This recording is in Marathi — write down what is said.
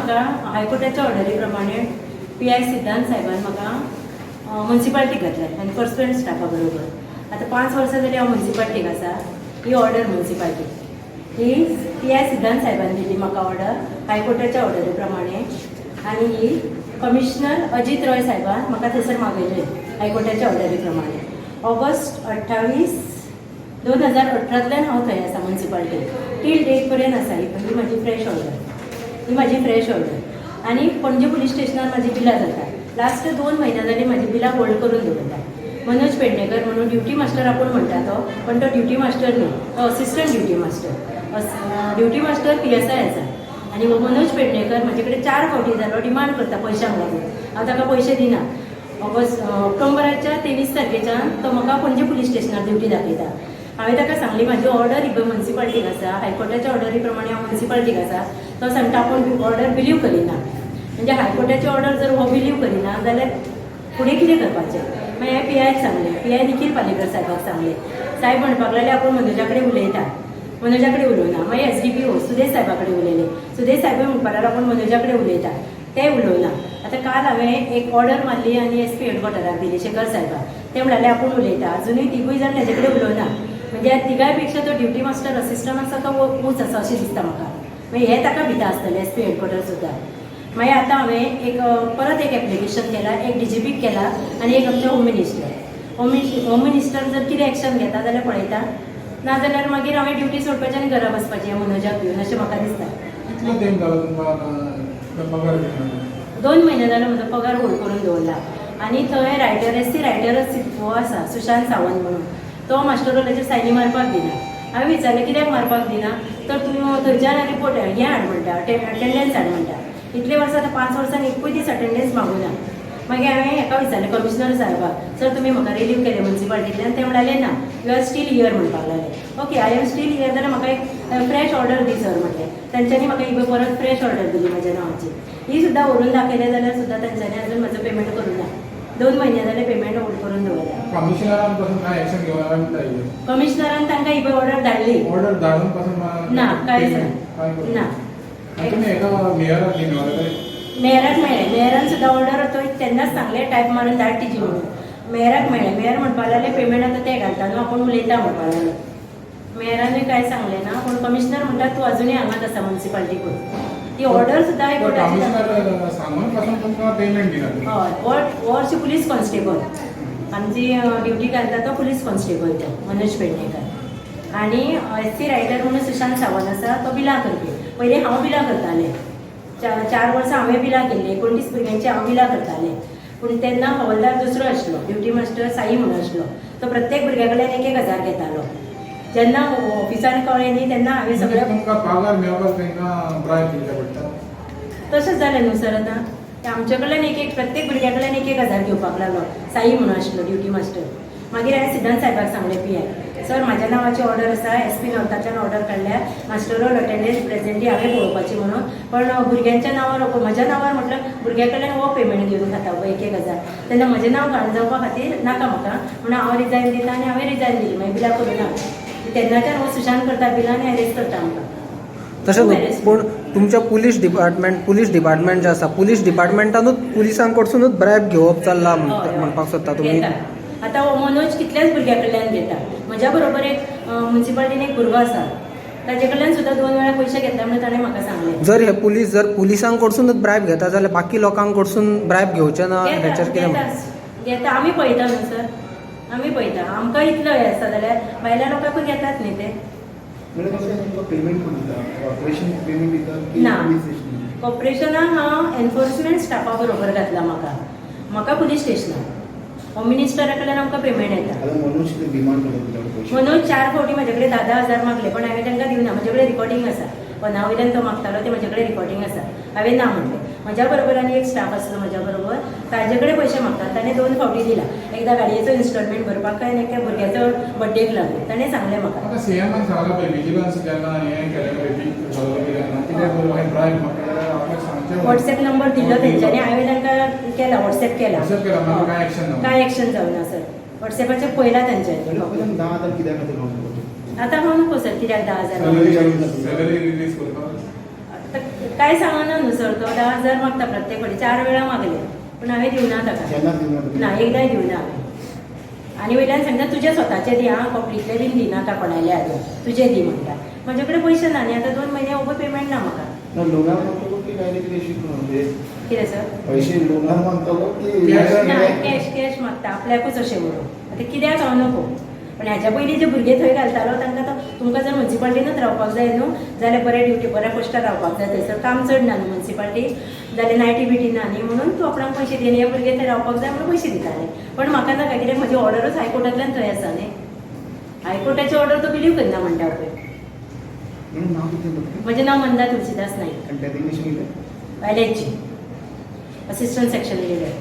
म्हाका हायकोर्टाच्या ऑर्डरी प्रमाणे PI सिद्धांत साहेबान म्हाका म्युन्सिपाल्टीक घातल्या आनी पर्सनल स्टाफा बरोबर आतां 5 वर्सां जाली हांव म्युन्सिपाल्टीक आसा. ही ऑर्डर म्युन्सिपाल्टीक ही PI सिद्धांत साहेबान दिली म्हाका ऑर्डर हायकोर्टाच्या ऑर्डरी प्रमाणे. आनी ही कमिशनर अजित रॉय साहेबान म्हाका थंयसर मागयले हायकोर्टाच्या ऑर्डरी प्रमाणे. ऑगस्ट 28, 2018तल्यान हांव थंय आसा म्युन्सिपाल्टीक. टील डेट पर्यंत आसा. ही म्हाजी फ्रेश ऑर्डर. ही म्हाजी फ्रेश ऑर्डर. आनी पणजे पुलीस स्टेशनार म्हाजी बिलां जाता. लास्ट 2 म्हयने जाली म्हाजी बिलां होल्ड करून दवरता. मनोज पेडणेकर म्हणून ड्युटी मास्टर आपूण म्हणटा तो, पण तो ड्युटी मास्टर न्ही, तो assistant duty master. Duty master PSI आसा. आनी हो मनोज पेडणेकर म्हाजे कडेन 4 फावटी जालो डिमांड करता पयशांक लागून. हांव ताका पयशे दिना. ऑक्टोबराच्या 23 तारखेच्यान तो म्हाका पणजे पुलीस स्टेशनार ड्युटी दाखयता. हांवें ताका सांगली म्हाजी ऑर्डर ही म्युन्सिपाल्टीक आसा, हायकोर्टाच्या ऑर्डरी प्रमाणे हांव म्युन्सिपाल्टीक आसा. तो सांगता आपूण ऑर्डर बिलीव करिना. म्हणजे हायकोर्टाची ऑर्डर जर हो बिलीव करिना जाल्यार फुडें कितें करपाचें. मागीर हांवें PIक सांगलें. PI निखील पालेकर साहेबाक सांगलें. साहेब म्हणपाक लागले आपूण मनोजा कडेन उलयता. मनोजा कडेन उलोवना. मागीर SDPO सुदेश साहेबा कडेन उलयलें. सुदेश साहेब म्हणपाक लागलो आपूण मनोजा कडेन उलयता. ते उलोवना. आतां काल हांवें एक ऑर्डर मारली आनी SP हेडक्वॉर्टराक दिली शेखर साहेबाक. ते म्हणलें आपूण उलयता. अजुनूय तिगूय जाण तेजे कडेन उलोवना. म्हणजे तिगाय पेक्षा तो ड्युटी मास्टर असिस्टंट आसा तो ऊंच आसा अशें दिसता म्हाका. मागीर हे ताका भिता आसतलें SP हेडक्वॉर्टर सुद्दां. मागीर आतां हांवें परत एक एप्लिकेशन केला, एक DGPक केला आनी एक आमच्या होम मिनिस्टर. होम मिनिस्टर जर कितें एक्शन घेता जाल्यार पळयता. नाजाल्यार मागीर हांवें ड्युटी सोडपाचें आनी घरा बसपाचें मनोजाक घेवन अशें म्हाका दिसता. 2 म्हयने जाले म्हजो पगार होल्ड करून दवरला. आनी थंय रायटर SC रायटरच हो आसा सुशांत सावंत म्हणून. तो मास्टर रोलाचेर सायनी मारपाक दिना. हांवें विचारलें कित्याक मारपाक दिना. तर तूं थंयच्यान रिपोर्ट हें हाड म्हणटा, अटेंडन्स हाड म्हणटा. इतले वर्सां आतां 5 वर्सांनी एकूय दीस अटेंडन्स मागूना. मागीर हांवें हेका विचारलें कमिशनर साहेबाक, सर तुमी म्हाका रिलीव केलें म्युन्सिपाल्टींतल्यान. ते म्हणलें ना, यू आर स्टील हियर म्हणपाक लागलें. Okay, I am still here जाल्यार म्हाका एक फ्रेश ऑर्डर दी सर म्हटलें. तांच्यांनी म्हाका ही परत फ्रेश ऑर्डर दिली म्हाज्या नांवाची. ही सुद्दां व्हरून दाखयलें जाल्यार सुद्दां तांच्यांनी अजून म्हजो पेमेंट करूं ना. 2 म्हयने जाले पेमेंट होल्ड करून दवरला. कमिशनरान तांकां ही ऑर्डर धाडली. ऑर्डर धाडून पासून ना कांयच ना. मेयराक मेळ्ळें. मेयरान सुद्दां ऑर्डर तो तेन्नाच सांगलें टायप मारून धाड तिची म्हणून. मेयराक मेळ्ळें. मेयर म्हणपाक लागलें पेमेंट आतां ते घालता न्हू, आपूण उलयता म्हणपाक लागलें. मेयरानूय कांय सांगलें ना. पूण कमिशनर म्हणटा तूं अजुनूय हांगाच आसा म्युन्सिपाल्टीकून. ती ऑर्डर सुद्दां हायकोर्टाची. हय, हो हरशी पुलीस कॉन्स्टेबल. आमची ड्युटी घालता तो पुलीस कॉन्स्टेबल तो मनोज पेडणेकर. आनी SC रायटर म्हणून सुशांत सावंत आसा तो बिलां करपी. पयलीं हांव बिलां करतालें. 4 वर्सां हांवें बिलां केल्लीं. 29 भुरग्यांची हांव बिलां करतालें. पूण तेन्ना हवलदार दुसरो आसलो, ड्युटी मास्टर साई म्हणून आसलो. तो प्रत्येक भुरग्या कडल्यान 1,000 घेतालो. जेन्ना ऑफिसान कळ्ळें न्ही तेन्ना हांवें सगळें तशेंच जालें न्हू सर. आतां आमचे कडल्यान प्रत्येक भुरग्या कडल्यान 1,000 घेवपाक लागलो. साई म्हणून आसलो ड्युटी मास्टर. मागीर हांवें सिद्धांत साहेबाक सांगलें PI, सर म्हाज्या नांवाची ऑर्डर आसा. SP नॉर्थाच्यान ऑर्डर काडल्या मास्टर रोल अटेंडन्स प्रेझेंटली हांवें पळोवपाची म्हणून. पण भुरग्यांच्या नांवार म्हज्या नांवार म्हटल्यार भुरग्या कडल्यान हो पेमेंट घेवन खाता 1,000. तेन्ना म्हजें नांव घाण जावपा खातीर नाका म्हाका म्हणून हांव रिजायन दिता आनी हांवें रिजायन दिली. मागीर बिलां करूं ना. तेन्नाच्यान हो सुशांत करता बिलां आनी अरेस्ट करता म्हाका. तशेंच पूण तुमच्या पुलीस डिपार्टमेंट जे आसा पुलीस डिपार्टमेंटानूच पुलिसां कडसूनच ब्रायब घेवप चल्ला म्हणपाक सोदता तुमी. आतां हो मनोज कितल्याच भुरग्या कडल्यान घेता. म्हज्या बरोबर एक म्युन्सिपाल्टीन एक भुरगो आसा. ताजे कडल्यान सुद्दां 2 वेळा पयशे घेतला म्हणून ताणें म्हाका सांगलें. जर हे पुलिसां कडसूनच ब्रायब घेता जाल्यार बाकी लोकांक कडसून ब्रायब घेवचें ना हेचेर कितें घेता. आमी पळयता न्हू सर. आमी पळयता. आमकां इतलो हें आसा जाल्यार भायल्या लोकांकूय घेतात न्ही ते. ना, कॉर्पोरेशनाक हांव एनफोर्समेंट स्टाफा बरोबर घातला. म्हाका पुलीस स्टेशनार होम मिनिस्टरा कडल्यान आमकां पेमेंट येता. मनोज 4 फावटी म्हाजे कडेन 10,000 मागले पण हांवें तांकां दिवना. म्हजे कडेन रिकॉर्डिंग आसा. फोना वयल्यान तो मागतालो ते म्हजे कडेन रिकॉर्डिंग आसा. हांवें ना म्हणलें. म्हज्या बरोबर आनी एक स्टाफ आसलो म्हज्या बरोबर. ताजे कडेन पयशे मागतात. ताणें 2 फावटी दिला. एकदां गाडयेचो इन्स्टॉलमेंट भरपाक आनी एका भुरग्याचो बर्थडेक लागून. ताणें सांगलें म्हाका. व्हॉट्सॅप नंबर दिलो तेंच्यांनी. हांवें तांकां केला व्हॉट्सॅप केला. कांय एक्शन जावना सर. व्हॉट्सॅपाचेर पळयला तेंच्यांनी. आतां हांव नको सर कित्याक 10,000 काय सांगना न्हू सर तो 10,000 मागता प्रत्येक फावटी 4 वेळा मागले पण हांवें दिवना ताका ना एकदांय दिवना हांवें आनी वयल्यान सांगता तुजे स्वताचे दी हां कॉपलीतले बीन दिनाका कोणाले हाडून तुजे दी म्हणटा म्हजे कडेन पयशे ना न्ही आतां 2 म्हयने ओवर पेमेंट ना म्हाका कितें सर पैसे लोनार मागतलो की ना कॅश मागता आपल्याकूच अशें म्हणून आतां कित्याक हांव नको पण ह्याच्या पयलीं जे भुरगे थंय घालतालो तांकां तो तुमकां जर म्युन्सिपाल्टीनूच रावपाक जाय न्हू जाल्यार बऱ्या ड्युटी बऱ्या पोस्टार रावपाक जाय थंयसर काम चड ना न्हू म्युन्सिपाल्टी जाल्यार नायटी बिटी ना न्ही म्हणून तूं आपणाक पयशे दिवन हे भुरगे थंय रावपाक जाय म्हणून पयशे दिताले पण म्हाका नाका कित्याक म्हजी ऑर्डरूच हायकोर्टांतल्यान थंय आसा न्ही हायकोर्टाची ऑर्डर तो बिलीव करना म्हणटा पळय म्हजें नांव मंदा तुळशीदास नाईक डेजिग्नेशन वायलेंची असिस्टंट सेक्शन लिडर